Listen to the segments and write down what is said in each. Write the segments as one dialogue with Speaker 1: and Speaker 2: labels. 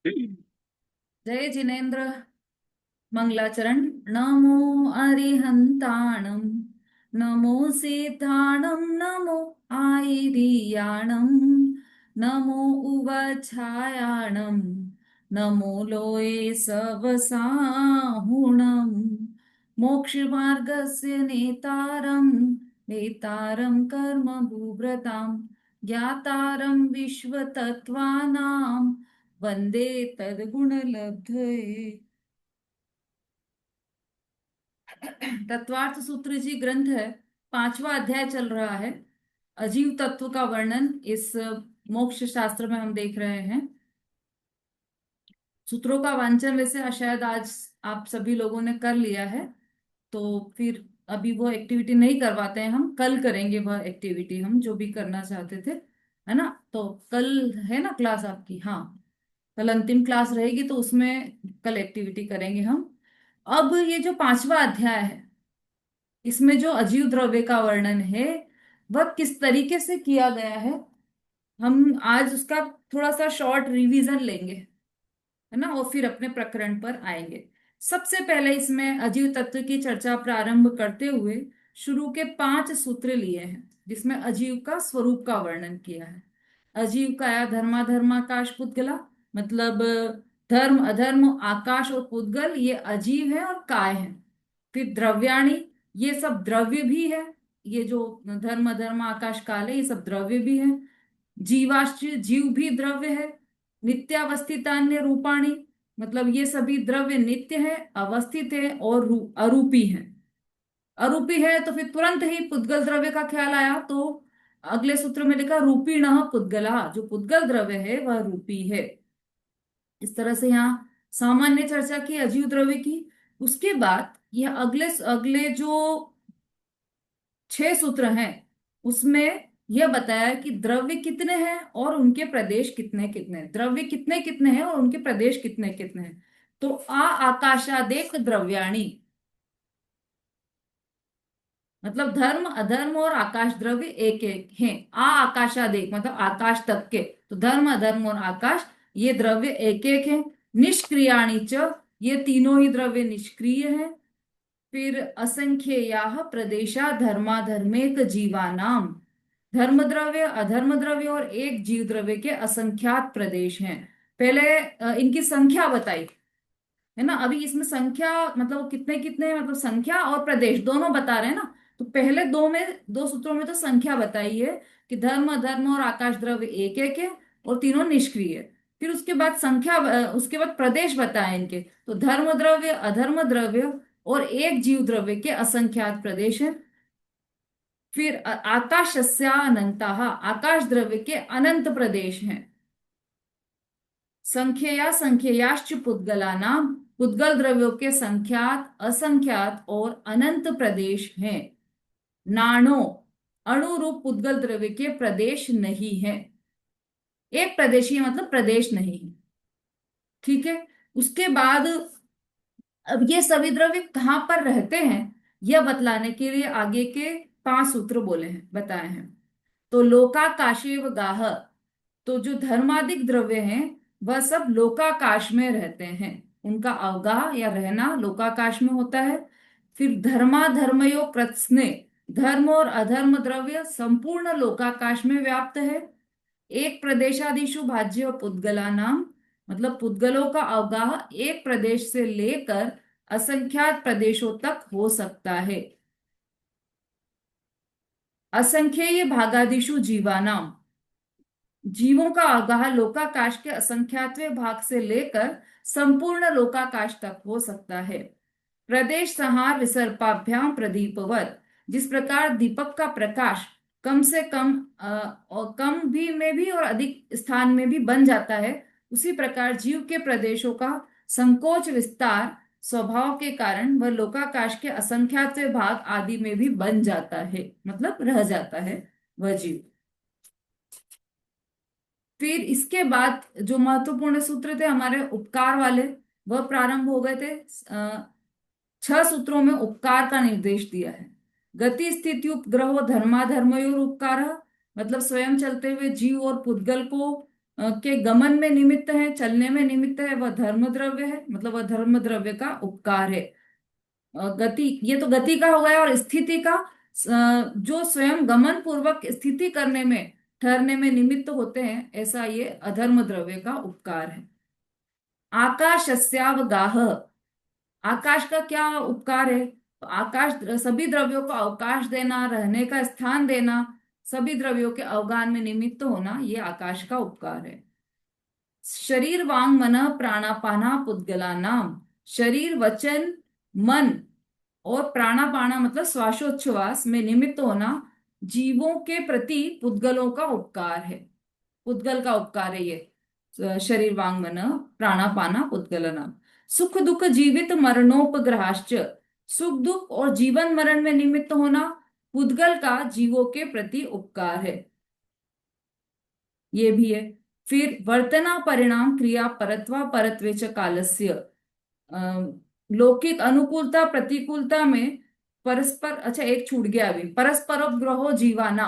Speaker 1: जय जिनेन्द्र मंगलाचरण। नमो अरिहंताणम, नमो सीताणम, नमो आयरियाणम, नमो उवछायाणम, नमो लोये सवसाहुणम, मोक्ष मार्गस्य नेतारम, नेतारम कर्म भूव्रताम, ज्ञातारम विश्वतत्त्वानां, वंदे तद्गुणलब्धये। तत्वार्थ सूत्र जी ग्रंथ है, पांचवा अध्याय चल रहा है। अजीव तत्व का वर्णन इस मोक्ष शास्त्र में हम देख रहे हैं। सूत्रों का वांचन वैसे शायद आज आप सभी लोगों ने कर लिया है, तो फिर अभी वो एक्टिविटी नहीं करवाते हैं, हम कल करेंगे वह एक्टिविटी, हम जो भी करना चाहते थे, है ना। तो कल है ना क्लास आपकी? हाँ, कल अंतिम क्लास रहेगी, तो उसमें कल एक्टिविटी करेंगे हम। अब ये जो पांचवा अध्याय है, इसमें जो अजीव द्रव्य का वर्णन है वह किस तरीके से किया गया है, हम आज उसका थोड़ा सा शॉर्ट रिवीजन लेंगे, है ना, और फिर अपने प्रकरण पर आएंगे। सबसे पहले इसमें अजीव तत्व की चर्चा प्रारंभ करते हुए शुरू के 5 सूत्र लिए हैं, जिसमें अजीव का स्वरूप का वर्णन किया है। अजीव का या धर्माधर्माकाश पुद्गला, मतलब धर्म अधर्म आकाश और पुद्गल ये अजीव है और काय है। फिर द्रव्याणी, ये सब द्रव्य भी है, ये जो धर्म अधर्म आकाश काल है ये सब द्रव्य भी है। जीवाश्च, जीव भी द्रव्य है। नित्यावस्थितान्य रूपाणी, मतलब ये सभी द्रव्य नित्य है, अवस्थित है और अरूपी है। अरूपी है तो फिर तुरंत ही पुद्गल द्रव्य का ख्याल आया, तो अगले सूत्र में लिखा रूपीणः पुद्गला, जो पुद्गल द्रव्य है वह रूपी है। इस तरह से यहाँ सामान्य चर्चा की अजीव द्रव्य की। उसके बाद यह अगले अगले जो 6 सूत्र हैं उसमें यह बताया कि द्रव्य कितने हैं और उनके प्रदेश कितने कितने हैं। द्रव्य कितने कितने हैं और उनके प्रदेश कितने कितने हैं। तो आकाशादेक द्रव्याणी, मतलब धर्म अधर्म और आकाश द्रव्य एक एक हैं। आकाशादेक मतलब आकाश तक के, तो धर्म अधर्म और आकाश ये द्रव्य एक एक हैं। निष्क्रियाणी च, ये तीनों ही द्रव्य निष्क्रिय हैं। फिर असंख्येयाः प्रदेशा धर्माधर्मेक जीवानाम, धर्म द्रव्य अधर्म द्रव्य और एक जीव द्रव्य के असंख्यात प्रदेश हैं। पहले इनकी संख्या बताई, है ना। अभी इसमें संख्या मतलब वो कितने कितने, मतलब संख्या और प्रदेश दोनों बता रहे हैं ना। तो पहले दो सूत्रों में तो संख्या बताई है कि धर्म अधर्म और आकाश द्रव्य एक एक है और तीनों निष्क्रिय है। फिर उसके बाद संख्या, उसके बाद प्रदेश बताए इनके, तो धर्म द्रव्य अधर्म द्रव्य और एक जीव द्रव्य के असंख्यात प्रदेश है। फिर आकाशस्या अनंताः, आकाश द्रव्य के अनंत प्रदेश हैं। संख्यया संख्ययाश्च पुद्गलानाम, पुद्गल द्रव्यों के संख्यात असंख्यात और अनंत प्रदेश हैं। नाणो, अणु रूप पुद्गल द्रव्य के प्रदेश नहीं है। एक प्रदेशीय मतलब प्रदेश नहीं है, ठीक है। उसके बाद अब ये सभी द्रव्य कहाँ पर रहते हैं यह बतलाने के लिए आगे के 5 सूत्र बोले हैं, बताए हैं। तो लोकाकाशेव गाह, तो जो धर्मादिक द्रव्य हैं वह सब लोकाकाश में रहते हैं, उनका अवगाह या रहना लोकाकाश में होता है। फिर धर्माधर्मयो कृत्स्ने, धर्म और अधर्म द्रव्य संपूर्ण लोकाकाश में व्याप्त है। एक प्रदेशादिशु भाज्य पुद्गला नाम, मतलब पुद्गलों का अवगाह एक प्रदेश से लेकर असंख्यात प्रदेशों तक हो सकता है। असंख्येय भागादिशु जीवानाम, जीवों का अवगाह लोकाकाश के असंख्यातवें भाग से लेकर संपूर्ण लोकाकाश तक हो सकता है। प्रदेश संहार विसर्पाभ्याम प्रदीपवत, जिस प्रकार दीपक का प्रकाश कम से कम और कम भी में भी और अधिक स्थान में भी बन जाता है, उसी प्रकार जीव के प्रदेशों का संकोच विस्तार स्वभाव के कारण वह लोकाकाश के असंख्यात भाग आदि में भी बन जाता है, मतलब रह जाता है वह जीव। फिर इसके बाद जो महत्वपूर्ण सूत्र थे हमारे उपकार वाले, वह प्रारंभ हो गए थे। 6 सूत्रों में उपकार का निर्देश दिया है। गति स्थिति उपग्रहो धर्माधर्मयोर उपकार, मतलब स्वयं चलते हुए जीव और पुद्गल को के गमन में निमित्त है, चलने में निमित्त है, वह धर्म द्रव्य है, मतलब वह धर्म द्रव्य का उपकार है। गति, ये तो गति का हो गया। और स्थिति का, जो स्वयं गमन पूर्वक स्थिति करने में, ठहरने में निमित्त होते हैं, ऐसा ये अधर्म द्रव्य का उपकार है। आकाशस्यावगाह, आकाश का क्या उपकार है? तो आकाश, सभी द्रव्यों को अवकाश देना, रहने का स्थान देना, सभी द्रव्यों के अवगान में निमित्त होना, ये आकाश का उपकार है। शरीर वांग मन प्राणापाना पुद्गला नाम, शरीर वचन मन और प्राणापाना मतलब श्वासोच्छ्वास में निमित्त होना जीवों के प्रति पुद्गलों का उपकार है। पुद्गल का उपकार है ये। शरीर वांग मन प्राणापाना पुद्गल नाम। सुख दुख जीवित मरणोपग्रहाश्च, सुख दुख और जीवन मरण में निमित्त होना पुद्गल का जीवों के प्रति उपकार है, ये भी है। फिर वर्तना परिणाम क्रिया परत्वा परत्वे च कालस्य, अ, लौकिक अनुकूलता प्रतिकूलता में परस्पर, अच्छा एक छूट गया अभी, परस्परोपग्रहो जीवाना।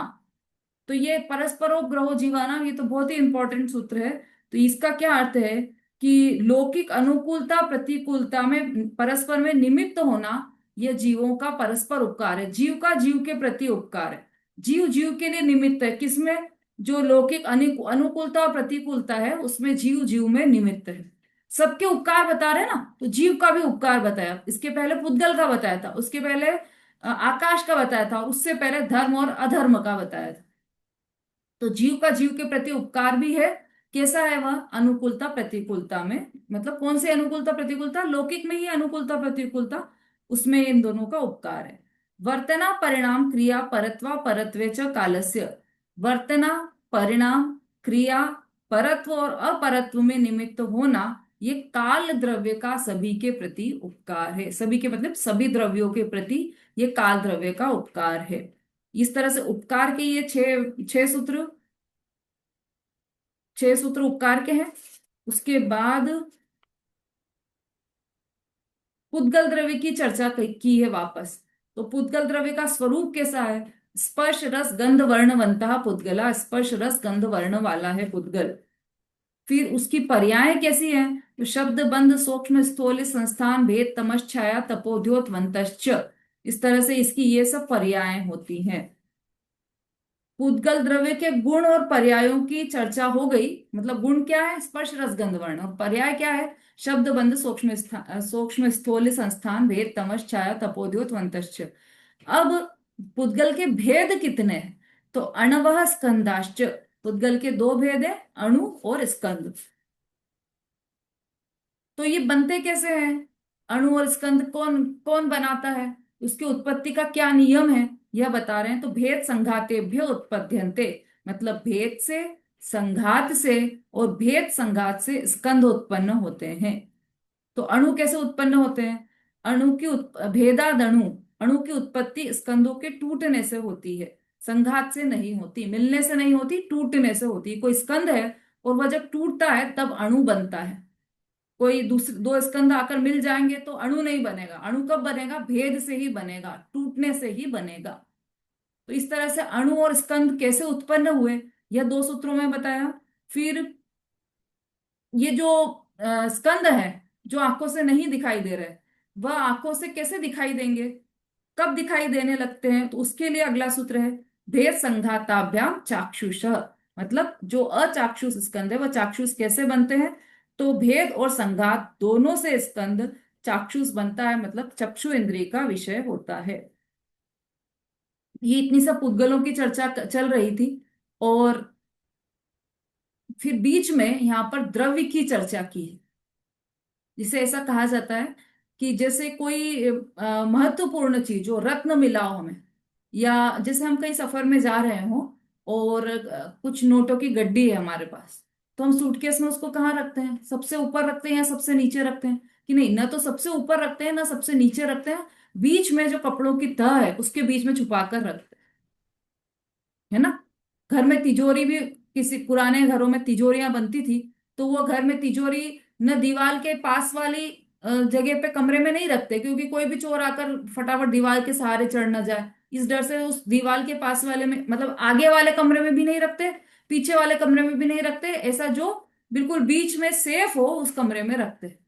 Speaker 1: तो ये परस्परोपग्रहो जीवाना, ये तो बहुत ही इंपॉर्टेंट सूत्र है। तो इसका क्या अर्थ है कि लौकिक अनुकूलता प्रतिकूलता में परस्पर में निमित्त होना, यह जीवों का परस्पर उपकार है, जीव का जीव के प्रति उपकार है। जीव जीव के लिए निमित्त है, किसमें? जो लौकिक अनुकूलता और प्रतिकूलता है उसमें जीव जीव में निमित्त है। सबके उपकार बता रहे हैं ना, तो जीव का भी उपकार बताया, इसके पहले पुद्गल का बताया था, उसके पहले आकाश का बताया था, और उससे पहले धर्म और अधर्म का बताया था। तो जीव का जीव के प्रति उपकार भी है। कैसा है वह? अनुकूलता प्रतिकूलता में, मतलब कौन सी अनुकूलता प्रतिकूलता? लौकिक में ही अनुकूलता प्रतिकूलता, उसमें इन दोनों का उपकार है। वर्तना परिणाम क्रिया परत्वा परत्वे च कालस्य, वर्तना परिणाम क्रिया परत्व और अपरत्व में निमित्त होना, ये काल द्रव्य का सभी के प्रति उपकार है। सभी के मतलब सभी द्रव्यों के प्रति ये काल द्रव्य का उपकार है। इस तरह से उपकार के ये छह छह सूत्र, छह सूत्र उपकार के हैं। उसके बाद पुद्गल द्रव्य की चर्चा की है वापस। तो पुद्गल द्रव्य का स्वरूप कैसा है? स्पर्श रस गंध वर्णवंता पुद्गला, स्पर्श रस गंध वर्ण वाला है पुद्गल। फिर उसकी पर्याय कैसी है? तो शब्द बंध सूक्ष्म स्थूल संस्थान भेद तमस छाया तपोद्योत वंतश्च, इस तरह से इसकी ये सब पर्याय होती हैं। पूतगल द्रव्य के गुण और पर्यायों की चर्चा हो गई। मतलब गुण क्या है? स्पर्श रस गंध वर्ण। और पर्याय क्या है? शब्द बंध सूक्ष्म स्थूल संस्थान भेद तमस छाया तपोद्योत वंतश्च। अब पुद्गल के भेद कितने हैं? तो अणवः स्कंदाश्च, पुद्गल के दो भेद है, अणु और स्कंद। तो ये बनते कैसे हैं? अणु और स्कंद कौन कौन बनाता है? उसकी उत्पत्ति का क्या नियम है, यह बता रहे हैं। तो भेद संघातेभ्यो उत्पद्यन्ते, मतलब भेद से, संघात से और भेद संघात से स्कंद उत्पन्न होते हैं। तो अणु कैसे उत्पन्न होते हैं? अणु की भेदाद अणु, अणु की उत्पत्ति स्कंदों के टूटने से होती है, संघात से नहीं होती, मिलने से नहीं होती, टूटने से होती है। कोई स्कंद है और वह जब टूटता है तब अणु बनता है। कोई दूसरे दो स्कंद आकर मिल जाएंगे तो अणु नहीं बनेगा। अणु कब बनेगा? भेद से ही बनेगा, टूटने से ही बनेगा। तो इस तरह से अणु और स्कंद कैसे उत्पन्न हुए, यह दो सूत्रों में बताया। फिर ये जो स्कंद है, जो आंखों से नहीं दिखाई दे रहे, वह आंखों से कैसे दिखाई देंगे, कब दिखाई देने लगते हैं? तो उसके लिए अगला सूत्र है भेद संघाताभ्याम चाक्षुष, मतलब जो अचाक्षुष स्कंद है वह चाक्षुष कैसे बनते हैं? तो भेद और संघात दोनों से स्कंद चाक्षुष बनता है, मतलब चक्षु इंद्रिय का विषय होता है। ये इतनी सब पुद्गलों की चर्चा चल रही थी। और फिर बीच में यहाँ पर द्रव्य की चर्चा की है। जिसे ऐसा कहा जाता है कि जैसे कोई महत्वपूर्ण चीज, जो रत्न मिला हो हमें, या जैसे हम कहीं सफर में जा रहे हो और कुछ नोटों की गड्डी है हमारे पास, तो हम सूटकेस में उसको कहाँ रखते हैं? सबसे ऊपर रखते हैं या सबसे नीचे रखते हैं? कि नहीं, ना तो सबसे ऊपर रखते हैं ना सबसे नीचे रखते हैं, बीच में जो कपड़ों की तह है उसके बीच में छुपा कर रखते हैं, है ना? घर में तिजोरी भी, किसी पुराने घरों में तिजोरियां बनती थी, तो वो घर में तिजोरी न दीवार के पास वाली जगह पे कमरे में नहीं रखते, क्योंकि कोई भी चोर आकर फटाफट दीवार के सहारे चढ़ ना जाए, इस डर से उस दीवार के पास वाले में, मतलब आगे वाले कमरे में भी नहीं रखते, पीछे वाले कमरे में भी नहीं रखते, ऐसा जो बिल्कुल बीच में सेफ हो उस कमरे में रखते हैं।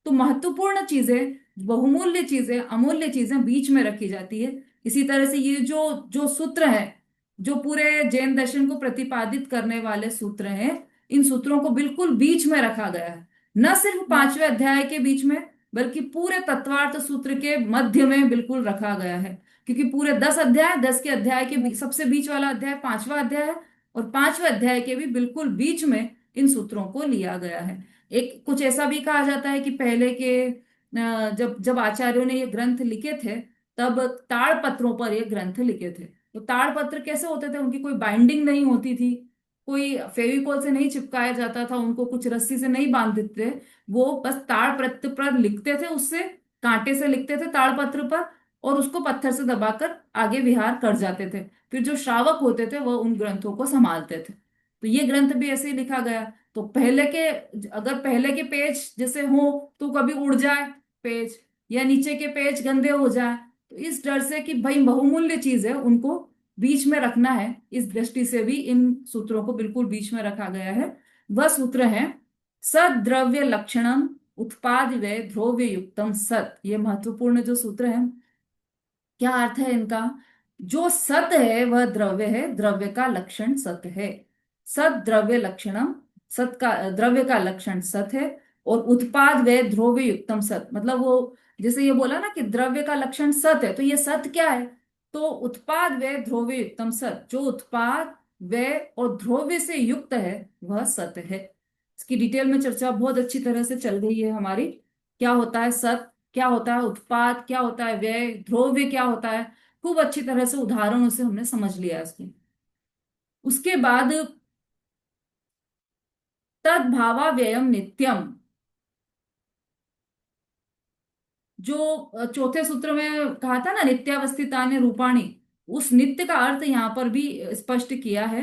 Speaker 1: तो महत्वपूर्ण चीजें, बहुमूल्य चीजें, अमूल्य चीजें बीच में रखी जाती है। इसी तरह से ये जो जो सूत्र है, जो पूरे जैन दर्शन को प्रतिपादित करने वाले सूत्र हैं, इन सूत्रों को बिल्कुल बीच में रखा गया है। न सिर्फ पांचवें अध्याय के बीच में, बल्कि पूरे तत्वार्थ सूत्र के मध्य में बिल्कुल रखा गया है। क्योंकि पूरे 10 अध्याय, 10 के अध्याय के सबसे बीच वाला अध्याय पांचवा अध्याय है, और पांचवें अध्याय के भी बिल्कुल बीच में इन सूत्रों को लिया गया है। एक कुछ ऐसा भी कहा जाता है कि पहले के जब जब आचार्यों ने ये ग्रंथ लिखे थे, तब ताड़ पत्रों पर ये ग्रंथ लिखे थे। तो ताड़ पत्र कैसे होते थे, उनकी कोई बाइंडिंग नहीं होती थी, कोई फेविकॉल से नहीं चिपकाया जाता था उनको, कुछ रस्सी से नहीं बांध देते थे। वो बस ताड़ पत्र पर लिखते थे, उससे कांटे से लिखते थे ताड़ पत्र पर, और उसको पत्थर से दबाकर आगे विहार कर जाते थे। फिर जो श्रावक होते थे वह उन ग्रंथों को संभालते थे। तो ये ग्रंथ भी ऐसे ही लिखा गया। तो पहले के, अगर पहले के पेज जैसे हो तो कभी उड़ जाए पेज, या नीचे के पेज गंदे हो जाए, तो इस डर से कि भाई बहुमूल्य चीज है, उनको बीच में रखना है, इस दृष्टि से भी इन सूत्रों को बिल्कुल बीच में रखा गया है। वह सूत्र है सद्रव्य लक्षणम उत्पाद व ध्रुव्य युक्तम सत। ये महत्वपूर्ण जो सूत्र है, क्या अर्थ है इनका? जो सत है वह द्रव्य है, द्रव्य का लक्षण सत है। सत द्रव्य लक्षणम, सत का द्रव्य का लक्षण सत है। और उत्पाद व ध्रुव्य युक्तम सत, मतलब वो जैसे ये बोला ना कि द्रव्य का लक्षण सत है, तो ये सत क्या है? तो उत्पाद व ध्रुव्य युक्तम सत, जो उत्पाद व और ध्रुव्य से युक्त है वह सत है। इसकी डिटेल में चर्चा बहुत अच्छी तरह से चल गई है हमारी। क्या होता है सत, क्या होता है उत्पाद, क्या होता है व्यय, ध्रुव्य क्या होता है, खूब अच्छी तरह से उदाहरणों से हमने समझ लिया है इसको। उसके बाद तद्भावा व्ययम नित्यम, जो चौथे सूत्र में कहा था ना नित्यावस्थितानि रूपाणि, उस नित्य का अर्थ यहाँ पर भी स्पष्ट किया है।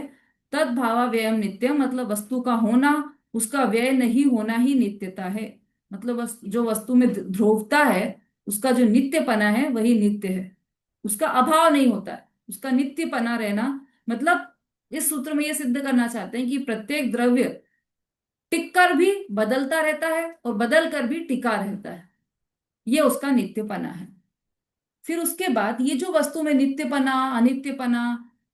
Speaker 1: तद्भावा व्ययम नित्यम, मतलब वस्तु का होना, उसका व्यय नहीं होना ही नित्यता है। मतलब जो वस्तु में ध्रुवता है, उसका जो नित्यपना है वही नित्य है, उसका अभाव नहीं होता है, उसका नित्यपना रहना। मतलब इस सूत्र में ये सिद्ध करना चाहते हैं कि प्रत्येक द्रव्य टिक कर भी बदलता रहता है और बदल कर भी टिका रहता है, ये उसका नित्यपना है। फिर उसके बाद ये जो वस्तु में नित्यपना, अनित्यपना,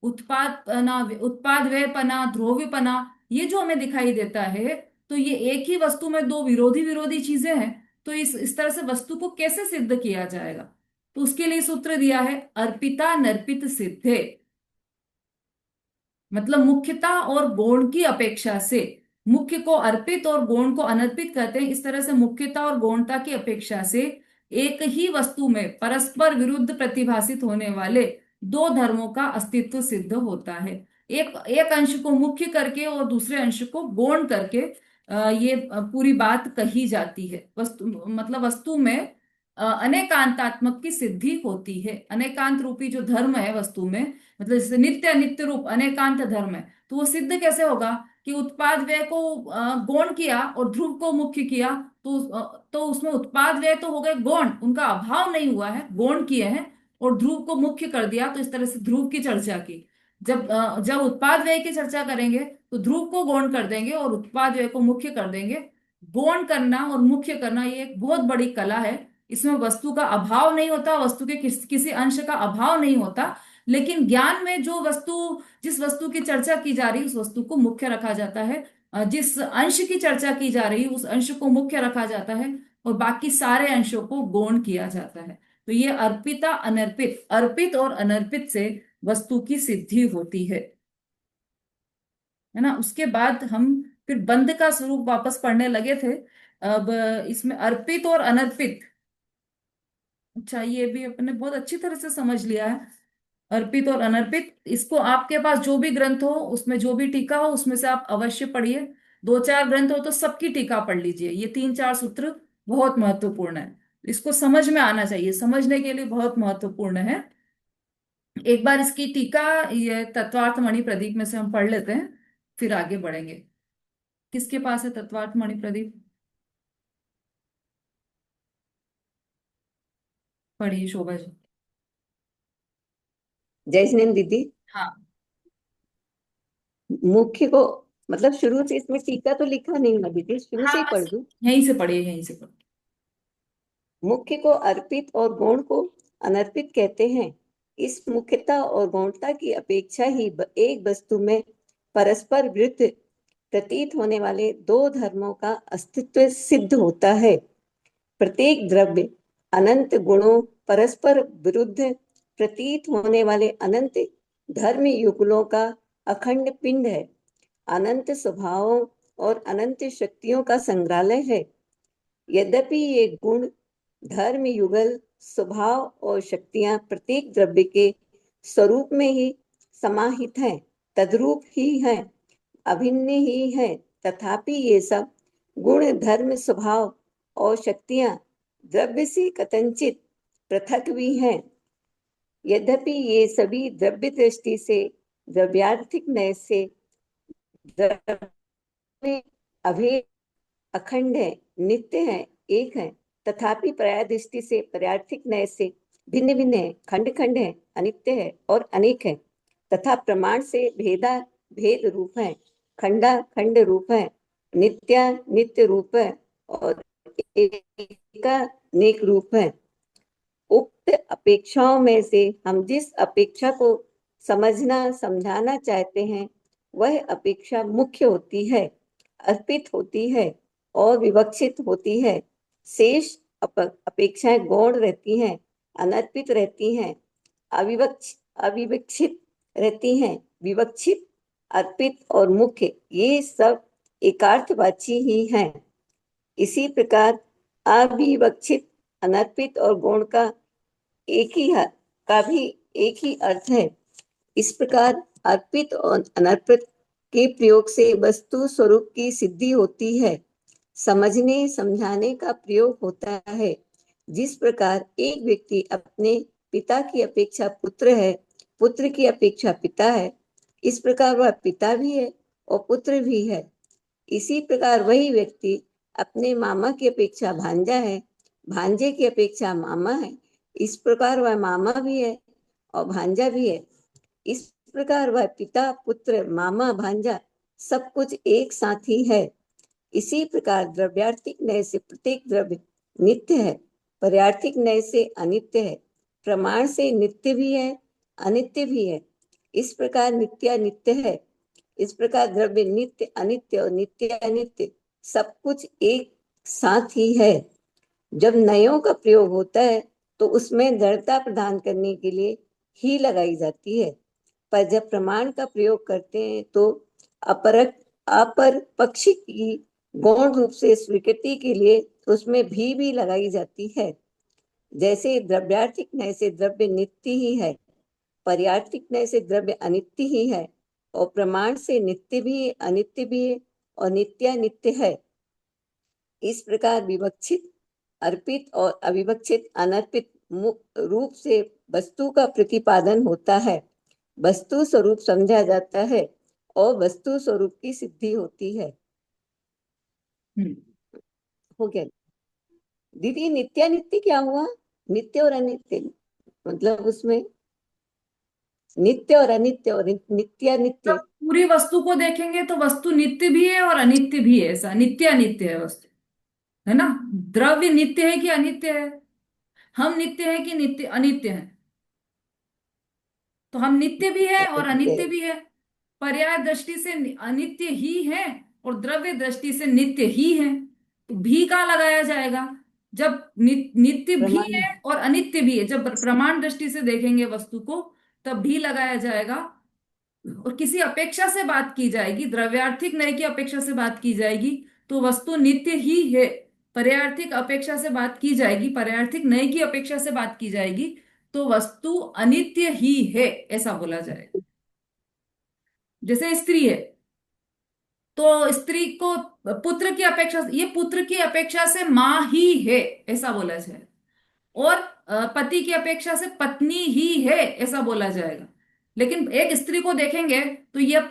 Speaker 1: उत्पादपना, उत्पाद व्ययपना, ध्रुवीपना, ये जो हमें दिखाई देता है, तो ये एक ही वस्तु में दो विरोधी विरोधी चीजें हैं। तो इस तरह से वस्तु को कैसे सिद्ध किया जाएगा? तो उसके लिए सूत्र दिया है अर्पिता नर्पित सिद्धे, मतलब मुख्यता और गौण की अपेक्षा से, मुख्य को अर्पित और गौण को अनर्पित कहते हैं। इस तरह से मुख्यता और गौणता की अपेक्षा से एक ही वस्तु में परस्पर विरुद्ध प्रतिभासित होने वाले दो धर्मों का अस्तित्व सिद्ध होता है। एक एक अंश को मुख्य करके और दूसरे अंश को गौण करके ये पूरी बात कही जाती है। वस्तु मतलब वस्तु में अनेकांतात्मक की सिद्धि होती है। अनेकांत रूपी जो धर्म है वस्तु में, मतलब जैसे नित्य अनित्य रूप अनेकांत धर्म है, तो वो सिद्ध कैसे होगा? कि उत्पाद व्यय को गौण किया और ध्रुव को मुख्य किया, तो उसमें उत्पाद व्यय तो हो गए गौण, उनका अभाव नहीं हुआ है, गौण किए हैं, और ध्रुव को मुख्य कर दिया। तो इस तरह से ध्रुव की चर्चा की। जब उत्पाद व्यय की चर्चा करेंगे तो ध्रुव को गौण कर देंगे और उत्पाद व्यय को मुख्य कर देंगे। गौण करना और मुख्य करना ये एक बहुत बड़ी कला है। इसमें वस्तु का अभाव नहीं होता, वस्तु के किसी अंश का अभाव नहीं होता, लेकिन ज्ञान में जो वस्तु, जिस वस्तु की चर्चा की जा रही है उस वस्तु को मुख्य रखा जाता है, जिस अंश की चर्चा की जा रही है उस अंश को मुख्य रखा जाता है, और बाकी सारे अंशों को गौण किया जाता है। तो ये अर्पिता अनर्पित, अर्पित और अनर्पित से वस्तु की सिद्धि होती है ना। उसके बाद हम फिर बंध का स्वरूप वापस पढ़ने लगे थे। अब इसमें अर्पित और अनर्पित, अच्छा ये भी अपने बहुत अच्छी तरह से समझ लिया है। अर्पित और अनर्पित, इसको आपके पास जो भी ग्रंथ हो उसमें जो भी टीका हो उसमें से आप अवश्य पढ़िए। 2-4 ग्रंथ हो तो सबकी टीका पढ़ लीजिए। ये 3-4 सूत्र बहुत महत्वपूर्ण है, इसको समझ में आना चाहिए, समझने के लिए बहुत महत्वपूर्ण है। एक बार इसकी टीका ये तत्वार्थ मणि प्रदीप में से हम पढ़ लेते हैं, फिर आगे बढ़ेंगे। किसके पास है तत्वार्थ मणि प्रदीप? पढ़िए शोभा जी।
Speaker 2: जय सिनेन दीदी।
Speaker 1: हाँ।
Speaker 2: मुख्य को, मतलब शुरू से इसमें टीका तो लिखा नहीं है दीदी, शुरू
Speaker 1: हाँ
Speaker 2: से ही पढ़
Speaker 1: बस
Speaker 2: दूं।
Speaker 1: यहीं से पढ़िए, यहीं से पढ़िए।
Speaker 2: मुख्य को अर्पित और गौण को अनर्पित कहते हैं। इस मुख्यता और गौणता की अपेक्षा ही एक वस्तु में परस्पर विरुद्ध प्रतीत होने वाले दो धर्मों का अस्तित्व सिद्ध होता है। प्रत्येक द्रव्य अनंत गुणों, परस्पर विरुद्ध प्रतीत होने वाले अनंत धर्म युगलों का अखंड पिंड है, अनंत स्वभावों और अनंत शक्तियों का संग्रहालय है। यद्यपि ये गुण, धर्म युगल, स्वभाव और शक्तियां प्रत्येक द्रव्य के स्वरूप में ही समाहित हैं, तद्रूप ही हैं, अभिन्न ही हैं, तथापि ये सब गुण, धर्म, स्वभाव और शक्तियां द्रव्य से कथंचित पृथक भी हैं। यद्यपि ये सभी द्रव्य दृष्टि से, द्रव्यार्थिक नय से द्रव्य में अभेद, अखंड है, नित्य है, एक है, तथापि पर्याय दृष्टि से, पर्यार्थिक नय से भिन्न भिन्न है, खंड खंड है, अनित्य है और अनेक है, तथा प्रमाण से भेदा भेद रूप है, खंडा खंड रूप है, नित्या नित्य रूप है और एका नेक रूप है। उक्त अपेक्षाओं में से हम जिस अपेक्षा को समझना समझाना चाहते हैं, वह अपेक्षा मुख्य होती है, अर्पित होती है और विवक्षित होती है। शेष अपेक्षाएं गौण रहती हैं, अनर्पित रहती हैं, अविवक्षित रहती हैं। विवक्षित, अर्पित और मुख्य ये सब एकार्थवाची ही हैं। इसी प्रकार अविवक्षित, अनर्पित और गौण का एक ही है, का भी एक ही अर्थ है। इस प्रकार अर्पित और अनर्पित के प्रयोग से वस्तु स्वरूप की सिद्धि होती है, समझने समझाने का प्रयोग होता है। जिस प्रकार एक व्यक्ति अपने पिता की अपेक्षा पुत्र है, पुत्र की अपेक्षा पिता है, इस प्रकार वह पिता भी है और पुत्र भी है। इसी प्रकार वही व्यक्ति अपने मामा की अपेक्षा भांजा है, भांजे की अपेक्षा मामा है, इस प्रकार वह मामा भी है और भांजा भी है। इस प्रकार वह पिता, पुत्र, मामा, भांजा सब कुछ एक साथ ही है। इसी प्रकार द्रव्यार्थिक नय से प्रत्येक द्रव्य नित्य है, पर्यार्थिक नय से अनित्य है, प्रमाण से नित्य भी है, अनित्य भी है। इस प्रकार नित्य नित्य है। इस प्रकार द्रव्य नित्य अनित्य और नित्य अनित्य सब कुछ एक साथ ही है। जब नयों का प्रयोग होता है तो उसमें दृढ़ता प्रदान करने के लिए ही लगाई जाती है, पर जब प्रमाण का प्रयोग करते हैं तो अपरक अपर पक्षी की गौण रूप से स्वीकृति के लिए उसमें भी लगाई जाती है। जैसे द्रव्यार्थिक नय से द्रव्य नित्य ही है, पर्यार्थिक नय से द्रव्य अनित्य ही है और प्रमाण से नित्य भी है, अनित्य भी है और नित्यानित्य है। इस प्रकार विवक्षित, अर्पित और अविवक्षित, अनर्पित रूप से वस्तु का प्रतिपादन होता है, वस्तु स्वरूप समझा जाता है और वस्तु स्वरूप की सिद्धि होती है।
Speaker 1: हम्म।
Speaker 2: हो गया दीदी? नित्यानित्य क्या हुआ? नित्य और अनित्य, मतलब उसमें नित्य और अनित्य और
Speaker 1: जब
Speaker 2: नित्यानित्य।
Speaker 1: पूरी वस्तु को देखेंगे तो वस्तु नित्य भी है और अनित्य भी है, ऐसा नित्य अनित्य है वस्तु, है ना। द्रव्य नित्य है कि अनित्य है? हम नित्य है कि नित्य अनित्य है? तो हम नित्य भी है और अनित्य भी है। पर्याय दृष्टि से अनित्य ही है और द्रव्य दृष्टि से नित्य ही है। तो भी का लगाया जाएगा? जब नित्य भी
Speaker 2: प्रमाण।
Speaker 1: है और अनित्य भी है, जब प्रमाण दृष्टि से देखेंगे वस्तु को, तब भी लगाया जाएगा। और किसी अपेक्षा से बात की जाएगी, द्रव्यार्थिक नय की अपेक्षा से बात की जाएगी, तो वस्तु नित्य ही है। पर्यार्थिक अपेक्षा से बात की जाएगी, पर्यार्थिक नय की अपेक्षा से बात की जाएगी, तो वस्तु अनित्य ही है, ऐसा बोला जाएगा। जैसे स्त्री है, तो स्त्री को पुत्र की अपेक्षा, ये पुत्र की अपेक्षा से मां ही है, ऐसा बोला जाए। और पति की अपेक्षा से पत्नी ही है, ऐसा बोला जाएगा। लेकिन एक स्त्री को देखेंगे तो यह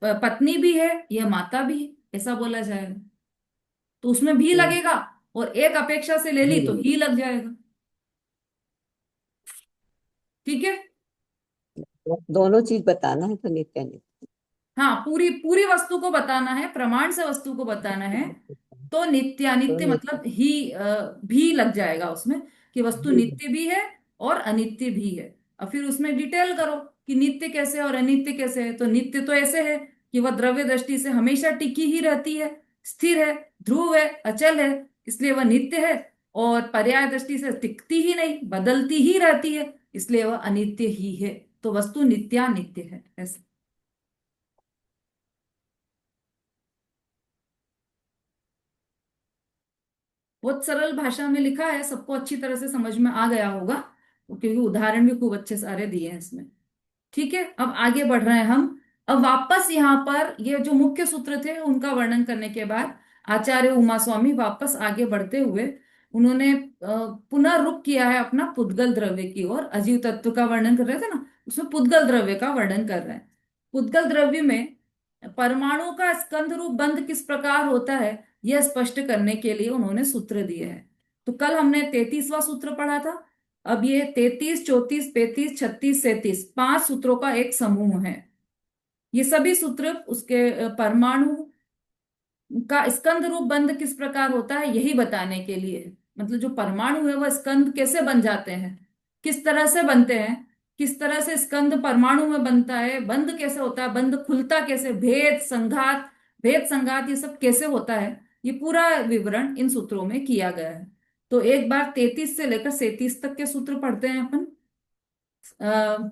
Speaker 1: पत्नी भी है, यह माता भी है, ऐसा बोला जाएगा। तो उसमें भी लगेगा, और एक अपेक्षा से ले ली तो ही लग जाएगा। ठीक है।
Speaker 2: दोनों चीज बताना है तो नित्यानित्य।
Speaker 1: हाँ, पूरी पूरी वस्तु को बताना है, प्रमाण से वस्तु को बताना है। तो नित्य
Speaker 2: तो
Speaker 1: अनित्य
Speaker 2: नित्य
Speaker 1: मतलब भी लग जाएगा उसमें, कि वस्तु
Speaker 2: भी है।
Speaker 1: नित्य भी है और अनित्य भी है। और फिर उसमें डिटेल करो कि नित्य कैसे है और अनित्य कैसे है। तो नित्य तो ऐसे है कि वह द्रव्य दृष्टि से हमेशा टिकी ही रहती है, स्थिर है, ध्रुव है, अचल है, इसलिए वह नित्य है। और पर्याय दृष्टि से टिकती ही नहीं, बदलती ही रहती है, इसलिए वह अनित्य ही है। तो वस्तु नित्यानित्य है ऐसे। बहुत सरल भाषा में लिखा है, सबको अच्छी तरह से समझ में आ गया होगा, क्योंकि उदाहरण भी खूब अच्छे सारे दिए हैं इसमें। ठीक है, अब आगे बढ़ रहे हैं हम। अब वापस यहाँ पर ये जो मुख्य सूत्र थे उनका वर्णन करने के बाद आचार्य उमा स्वामी वापस आगे बढ़ते हुए उन्होंने पुनः रुख किया है अपना पुद्गल द्रव्य की ओर। अजीव तत्व का वर्णन कर रहे थे ना, उसमें पुद्गल द्रव्य का वर्णन कर रहे हैं। पुद्गल द्रव्य में परमाणु का स्कंध रूप बंध किस प्रकार होता है, यह स्पष्ट करने के लिए उन्होंने सूत्र दिए हैं। तो कल हमने 33वां सूत्र पढ़ा था। अब ये 33, 34, 35, 36, 37 5 सूत्रों का एक समूह है। ये सभी सूत्र उसके परमाणु का स्कंद रूप बंध किस प्रकार होता है यही बताने के लिए है। मतलब जो परमाणु है वह स्कंद कैसे बन जाते हैं, किस तरह से बनते हैं, किस तरह से स्कंद परमाणु में बनता है, बंध कैसे होता है, बंध खुलता कैसे, भेद संघात ये सब कैसे होता है, ये पूरा विवरण इन सूत्रों में किया गया है। तो एक बार 33 से लेकर 37 तक के सूत्र पढ़ते हैं अपन। अ,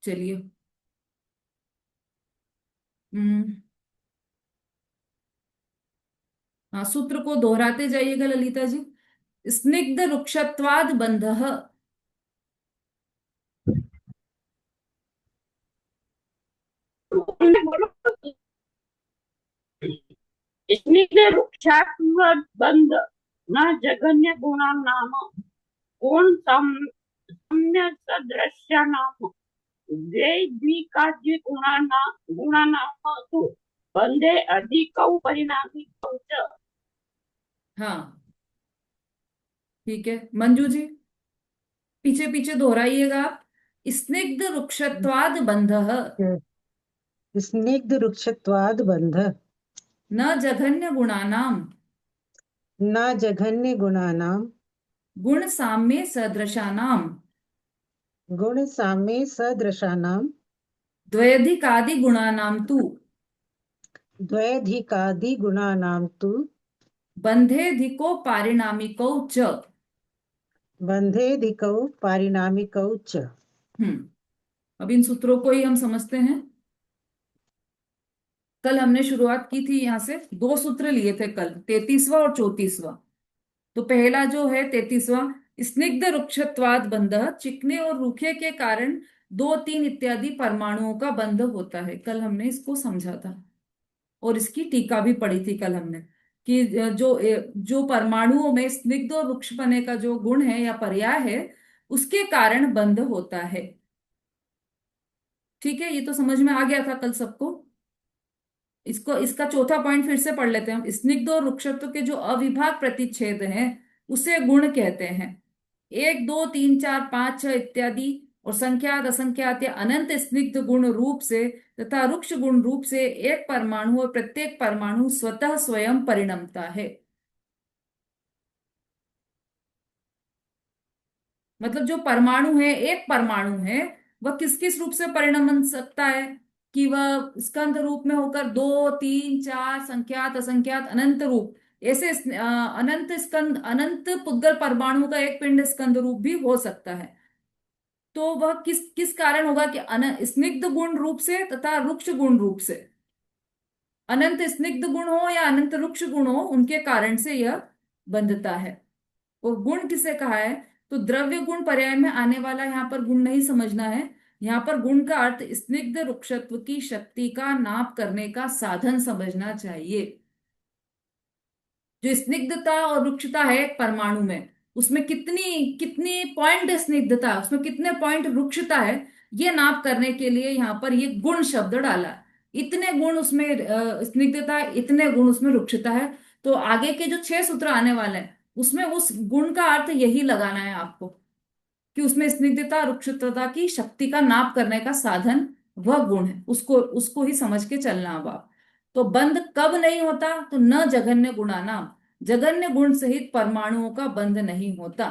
Speaker 1: चलिए। हम्म, हाँ, सूत्र को दोहराते जाइएगा ललिता जी। स्निग्ध रुक्षत्वाद बंध।
Speaker 3: बोलो, स्निग्ध वृक्षात्मक बंध न जघन्य गुणा नाम गुण सम्य सदृश्य नाम द्वैधिकाद्य गुणा नाम तु बंधे अधिक परिणामी च।
Speaker 1: हाँ, ठीक है मंजू जी, पीछे पीछे दोहराइएगा आप। स्निग्ध रुक्षत्वाद बंध
Speaker 4: स्निग्ध रुक्षत्वाद बंध
Speaker 1: न जघन्य गुणानाम
Speaker 4: न जघन्य गुणानाम
Speaker 1: गुण साम्ये सदृशानाम
Speaker 4: गुण साम्ये सदृशानाम
Speaker 1: द्वैधिकादि गुणानाम तु
Speaker 4: द्वैधिकादि गुणानाम तु
Speaker 1: बंधेधिको पारिणामिको च।
Speaker 4: बंधेधिकौ पारिणामिकौ च।
Speaker 1: अब इन सूत्रों को ही हम समझते हैं। कल हमने शुरुआत की थी यहां से, दो सूत्र लिए थे कल, 33वां और 34वां। तो पहला जो है 33वां, स्निग्ध रुक्षत्वाद बंध, चिकने और रूखे के कारण दो तीन इत्यादि परमाणुओं का बंध होता है। कल हमने इसको समझा था और इसकी टीका भी पढ़ी थी कल हमने, कि जो परमाणुओं में स्निग्ध और रुक्षपने का जो गुण है या पर्याय है उसके कारण बंध होता है। ठीक है, ये तो समझ में आ गया था कल सबको। इसको इसका चौथा पॉइंट फिर से पढ़ लेते हैं हम। स्निग्ध और रुक्षत्व के जो अविभाग प्रतिच्छेद हैं उसे गुण कहते हैं। एक, दो, तीन, चार, पांच, छह इत्यादि और संख्यात असंख्यात या अनंत स्निग्ध गुण रूप से तथा रुक्ष गुण रूप से एक परमाणु और प्रत्येक परमाणु स्वतः स्वयं परिणमता है। मतलब जो परमाणु है, एक परमाणु है, वह किस किस रूप से परिणम बन सकता है, कि वह स्कंध रूप में होकर दो, तीन, चार, संख्यात असंख्यात अनंत रूप, ऐसे अनंत स्कंद, अनंत पुद्गल परमाणु का एक पिंड स्कंद रूप भी हो सकता है। तो वह किस किस कारण होगा, कि स्निग्ध गुण रूप से तथा रुक्ष गुण रूप से। अनंत स्निग्ध गुण हो या अनंत रुक्ष गुण हो, उनके कारण से यह बंधता है। और गुण किसे कहा है, तो द्रव्य गुण पर्याय में आने वाला यहाँ पर गुण नहीं समझना है। यहाँ पर गुण का अर्थ स्निग्ध रुक्षत्व की शक्ति का नाप करने का साधन समझना चाहिए। जो स्निग्धता और रुक्षता है एक परमाणु में, उसमें कितनी कितनी पॉइंट स्निग्धता है, उसमें कितने पॉइंट रुक्षता है, ये नाप करने के लिए यहाँ पर ये गुण शब्द डाला। इतने गुण उसमें स्निग्धता है, इतने गुण उसमें रुक्षता है। तो आगे के जो 6 सूत्र आने वाले हैं उसमें उस गुण का अर्थ यही लगाना है आपको, कि उसमें स्निग्धता रुक्षता की शक्ति का नाप करने का साधन वह गुण है, उसको उसको ही समझ के चलना अब आप। तो बंध कब नहीं होता? तो न जघन्य गुणानाम, जघन्य गुण सहित परमाणुओं का बंध नहीं होता,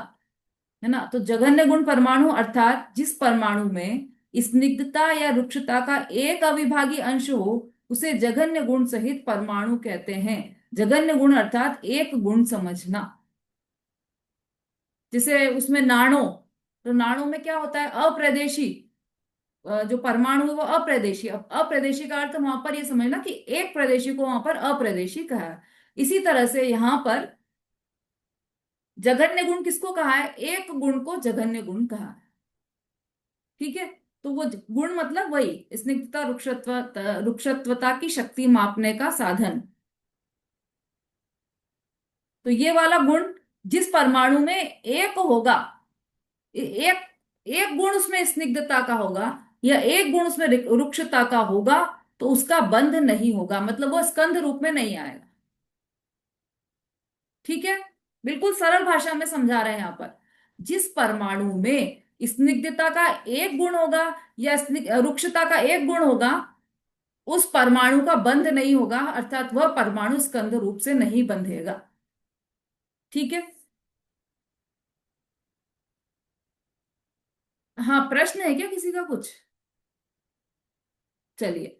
Speaker 1: है ना। तो जघन्य गुण परमाणु अर्थात जिस परमाणु में स्निग्धता या रुक्षता का एक अविभाज्य अंश हो, उसे जघन्य गुण सहित परमाणु कहते हैं। जघन्य गुण अर्थात एक गुण समझना। जैसे उसमें नाणु, तो नाणु में क्या होता है? अप्रादेशी, जो परमाणु है वो अप्रादेशी। अब अप्रादेशी का अर्थ वहां पर ये समझना कि एक प्रदेशी को वहां पर अप्रादेशी कहा है। इसी तरह से यहाँ पर जघन्य गुण किसको कहा है? एक गुण को जघन्य गुण कहा है। ठीक है। तो वो गुण मतलब वही स्निग्धता, रुक्षत्वता की शक्ति मापने का साधन। तो ये वाला गुण जिस परमाणु में एक होगा, एक एक गुण उसमें स्निग्धता का होगा या एक गुण उसमें रुक्षता का होगा, तो उसका बंध नहीं होगा, मतलब वो स्कंध रूप में नहीं आएगा। ठीक है। बिल्कुल सरल भाषा में समझा रहे हैं यहाँ पर। जिस परमाणु में स्निग्धता का एक गुण होगा या रुक्षता का एक गुण होगा, उस परमाणु का बंध नहीं होगा, अर्थात वह परमाणु स्कंध रूप से नहीं बंधेगा। ठीक है। हाँ, प्रश्न है क्या किसी का कुछ? चलिए।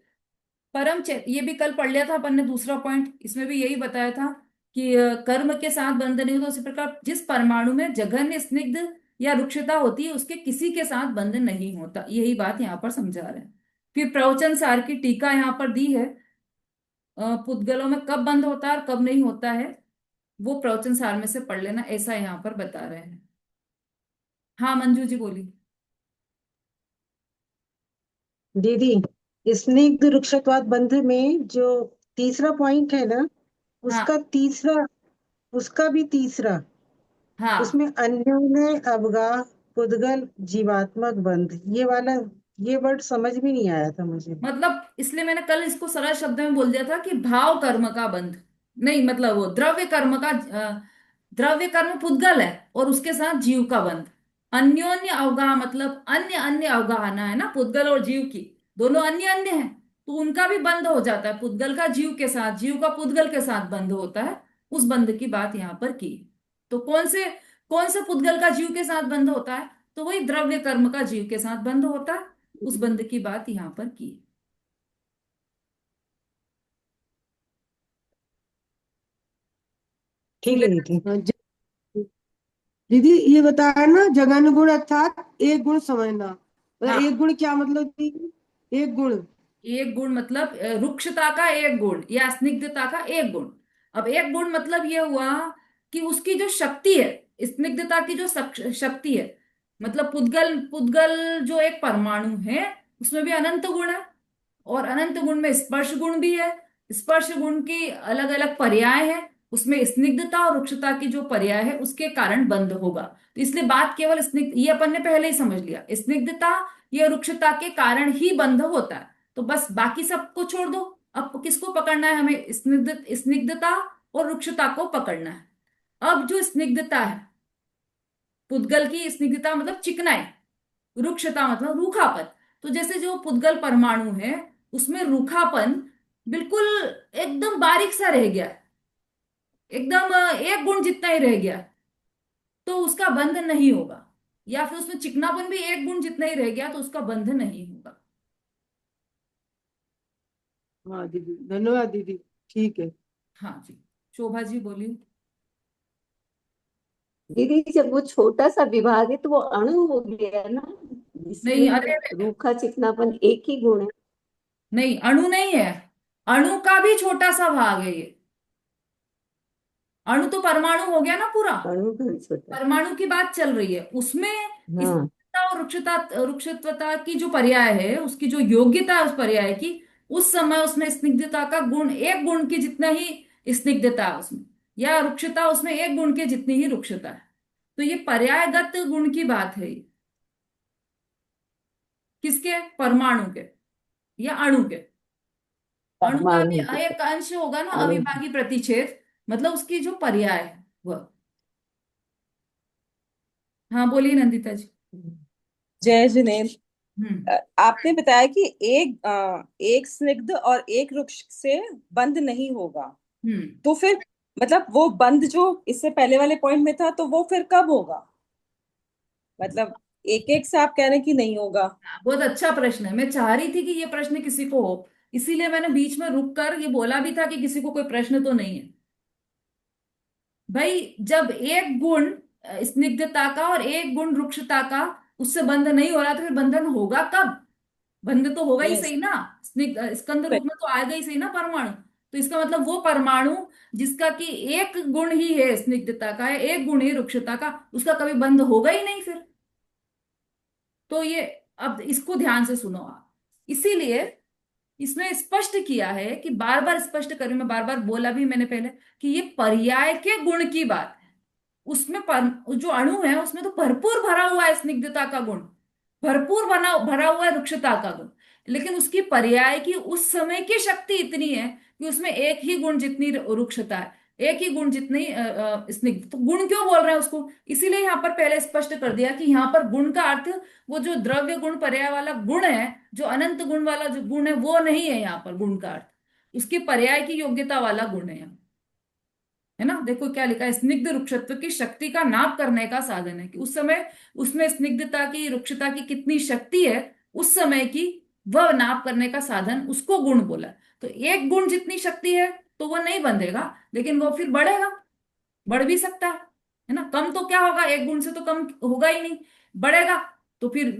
Speaker 1: परम चैत ये भी कल पढ़ लिया था अपन ने, दूसरा पॉइंट इसमें भी यही बताया था कि कर्म के साथ बंध नहीं होता। उसी प्रकार जिस परमाणु में जघन्य स्निग्ध या रुक्षता होती है, उसके किसी के साथ बंध नहीं होता। यही बात यहाँ पर समझा रहे हैं। फिर प्रवचन सार की टीका यहाँ पर दी है। पुद्गलों में कब बंध होता है और कब नहीं होता है, वो प्रवचन सार में से पढ़ लेना, ऐसा यहाँ पर बता रहे हैं। हाँ मंजू जी बोली।
Speaker 4: दीदी, स्निग्ध वृक्षत्वाद बंध में जो तीसरा पॉइंट है ना,
Speaker 1: हाँ
Speaker 4: उसका तीसरा, उसका भी तीसरा,
Speaker 1: हाँ,
Speaker 4: उसमें अन्योन्य अवगाह पुद्गल जीवात्मक बंध, ये वाला, ये वर्ड समझ भी नहीं आया था मुझे।
Speaker 1: मतलब इसलिए मैंने कल इसको सरल शब्द में बोल दिया था कि भाव कर्म का बंध नहीं, मतलब वो द्रव्य कर्म का द्रव्य कर्म पुद्गल है और उसके साथ जीव का बंध। अन्योन्य अवगाह मतलब अन्य अन्य अवगाहना है ना, पुद्गल और जीव की दोनों अन्य अन्य हैं, तो उनका भी बंध हो जाता है। पुद्गल का जीव के साथ, जीव का पुद्गल के साथ बंध होता है। उस बंध की बात यहाँ पर की। तो कौन से पुद्गल का जीव के साथ बंध होता है? तो वही द्रव्य कर्म का जीव के साथ बंध होता है। उस बंध की बात यहाँ पर की।
Speaker 4: ठीक है दीदी।
Speaker 5: हाँ, दीदी ये बताया ना जघन्य गुण अर्थात एक गुण समझना, मतलब
Speaker 1: हाँ,
Speaker 5: एक गुण क्या मतलब दीदी? एक गुण।
Speaker 1: एक गुण मतलब रुक्षता का एक गुण या स्निग्धता का एक गुण। अब एक गुण मतलब ये हुआ कि उसकी जो शक्ति है, स्निग्धता की जो शक्ति है, मतलब पुद्गल पुद्गल जो एक परमाणु है, उसमें भी अनंत गुण है। और अनंत गुण में स्पर्श गुण भी है। स्पर्श गुण की अलग अलग पर्याय है। उसमें स्निग्धता और रुक्षता की जो पर्याय है उसके कारण बंध होगा। तो इसलिए बात केवल स्निग्ध, ये अपन ने पहले ही समझ लिया, स्निग्धता या रुक्षता के कारण ही बंध होता है। तो बस बाकी सबको छोड़ दो। अब किसको पकड़ना है हमें? स्निग्धता और रुक्षता को पकड़ना है। अब जो स्निग्धता है, पुद्गल की स्निग्धता मतलब चिकनाई, रुक्षता मतलब रूखापन। तो जैसे जो पुद्गल परमाणु है, उसमें रूखापन बिल्कुल एकदम बारीक सा रह गया है, एकदम एक गुण जितना ही रह गया है, तो उसका बंध नहीं होगा। या फिर उसमें चिकनापन भी एक गुण जितना ही रह गया, तो उसका बंध नहीं होगा।
Speaker 5: हाँ दीदी, धन्यवाद दीदी। ठीक है।
Speaker 1: हाँ जी, शोभा जी बोलिए।
Speaker 2: दीदी जब वो छोटा सा विभाग है तो वो अणु हो गया ना,
Speaker 1: नहीं,
Speaker 2: जिसमें
Speaker 1: अरे
Speaker 2: रूखा चिकनापन एक ही गुण है।
Speaker 1: नहीं, अणु नहीं है। अणु का भी छोटा सा भाग है ये। अणु तो परमाणु हो गया ना पूरा।
Speaker 2: अणु का भी छोटा।
Speaker 1: परमाणु की बात चल रही है, उसमें
Speaker 2: हाँ।
Speaker 1: स्थिरता और रुक्षत्वता की जो पर्याय है, उसकी जो योग्यता है उस पर्याय की, उस समय उसमें स्निग्धता का गुण एक गुण की जितना ही स्निग्धता है उसमें, या रुक्षता उसमें एक गुण के जितनी ही रुक्षता है। तो ये पर्यायगत गुण की बात है ये। किसके? परमाणु के या अणु के। अणु का भी
Speaker 2: परमाणु के।
Speaker 1: एक अंश होगा ना,
Speaker 2: अणु।
Speaker 1: अविभाज्य प्रतिच्छेद, मतलब उसकी जो पर्याय है वह। हाँ बोलिए नंदिता जी।
Speaker 6: जय जिनेन्द्र। आपने बताया कि एक स्निग्ध और एक रुक्ष से बंध नहीं होगा,
Speaker 1: हम्म
Speaker 6: तो फिर मतलब वो बंध जो इससे पहले वाले पॉइंट में था, तो वो फिर कब होगा? मतलब एक एक से आप कह रहे हैं कि नहीं होगा।
Speaker 1: बहुत अच्छा प्रश्न है। मैं चाह रही थी कि ये प्रश्न किसी को हो, इसीलिए मैंने बीच में रुक कर ये बोला भी था कि किसी को कोई प्रश्न तो नहीं है। भाई, जब एक गुण स्निग्धता का और एक गुण रुक्षता का उससे बंध नहीं हो रहा, तो फिर बंधन होगा कब? बंध तो होगा ही
Speaker 6: यस।
Speaker 1: सही ना। स्निग्ध स्कंद रूप में तो आएगा ही सही ना परमाणु। तो इसका मतलब वो परमाणु जिसका कि एक गुण ही है स्निग्धता का है, एक गुण ही रुक्षता का, उसका कभी बंध होगा ही नहीं फिर। तो ये, अब इसको ध्यान से सुनो आप। इसीलिए इसमें स्पष्ट किया है कि बार बार स्पष्ट करूं, मैं बार बार बोला भी मैंने पहले कि ये पर्याय के गुण की बात है। उसमें जो अणु है उसमें तो भरपूर भरा हुआ है स्निग्धता का गुण, भरपूर बना भरा हुआ है रुक्षता का गुण। लेकिन उसकी पर्याय की उस समय की शक्ति इतनी है कि उसमें एक ही गुण जितनी रुक्षता है, एक ही गुण जितनी स्निग्ध। तो गुण क्यों बोल रहे हैं उसको? इसीलिए यहाँ पर पहले स्पष्ट कर दिया कि यहाँ पर गुण का अर्थ वो जो द्रव्य गुण पर्याय वाला गुण है, जो अनंत गुण वाला जो गुण है वो नहीं है यहाँ पर गुण का अर्थ। उसकी पर्याय की योग्यता वाला गुण है यहाँ, है ना। देखो क्या लिखा है, स्निग्ध रुक्षत्व की शक्ति का नाप करने का साधन है कि उस समय उसमें स्निग्धता की रुक्षता की कितनी शक्ति है उस समय की, वह नाप करने का साधन, उसको गुण बोला। तो एक गुण जितनी शक्ति है तो वो नहीं बंधेगा, लेकिन वो फिर बढ़ेगा, बढ़ भी सकता है ना। कम तो क्या होगा, एक गुण से तो कम होगा ही नहीं, बढ़ेगा। तो फिर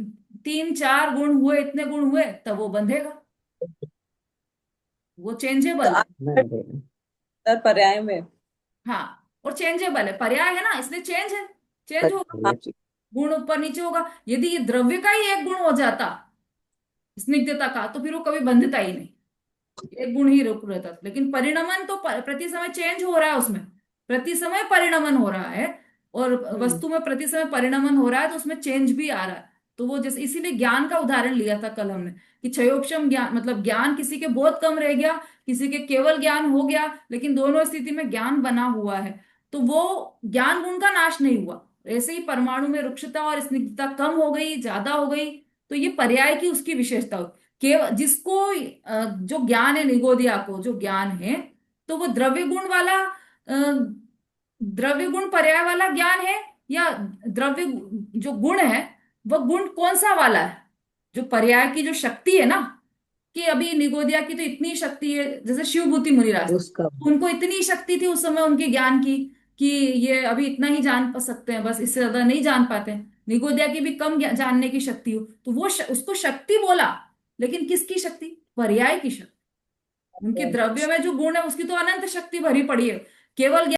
Speaker 1: 3 4 गुण हुए, इतने गुण हुए, तब वो बंधेगा, वो
Speaker 6: तो
Speaker 1: चेंजेबल है।
Speaker 6: अंतर पर्याय में।
Speaker 1: हाँ, और चेंजेबल है, पर्याय है ना, इसलिए चेंज है, चेंज होगा,
Speaker 6: हाँ।
Speaker 1: गुण ऊपर नीचे होगा। यदि ये द्रव्य का ही एक गुण हो जाता स्निग्धता का, तो फिर वो कभी बंधता ही नहीं, एक गुण ही रुक रहता। लेकिन परिणमन तो प्रति समय चेंज हो रहा है उसमें, प्रति समय परिणमन हो रहा है, और वस्तु में प्रति समय परिणमन हो रहा है, तो उसमें चेंज भी आ रहा है। तो वो जैसे, इसीलिए ज्ञान का उदाहरण लिया था कल हमने कि क्षयोक्षम ज्ञान, मतलब ज्ञान किसी के बहुत कम रह गया, किसी के केवल ज्ञान हो गया, लेकिन दोनों स्थिति में ज्ञान बना हुआ है, तो वो ज्ञान गुण का नाश नहीं हुआ। ऐसे ही परमाणु में रुक्षता और स्निग्धता कम हो गई, ज्यादा हो गई, तो ये पर्याय की उसकी विशेषता हुई। केवल जिसको जो ज्ञान है, निगोदिया को जो ज्ञान है, तो वो द्रव्य गुण वाला द्रव्य गुण पर्याय वाला ज्ञान है, या द्रव्य जो गुण है वह गुण कौन सा वाला है, जो पर्याय की जो शक्ति है ना। कि अभी निगोदिया की तो इतनी शक्ति है, जैसे शिवभूति मुनिराज,
Speaker 2: उसका
Speaker 1: उनको इतनी शक्ति थी उस समय उनके ज्ञान की कि ये अभी इतना ही जान सकते हैं, बस इससे ज्यादा नहीं जान पाते हैं। निगोदिया की भी कम जानने की शक्ति हो, तो वो उसको शक्ति बोला। लेकिन किसकी शक्ति? पर्याय की शक्ति। उनके द्रव्य में जो गुण है उसकी तो अनंत शक्ति भरी पड़ी है, केवल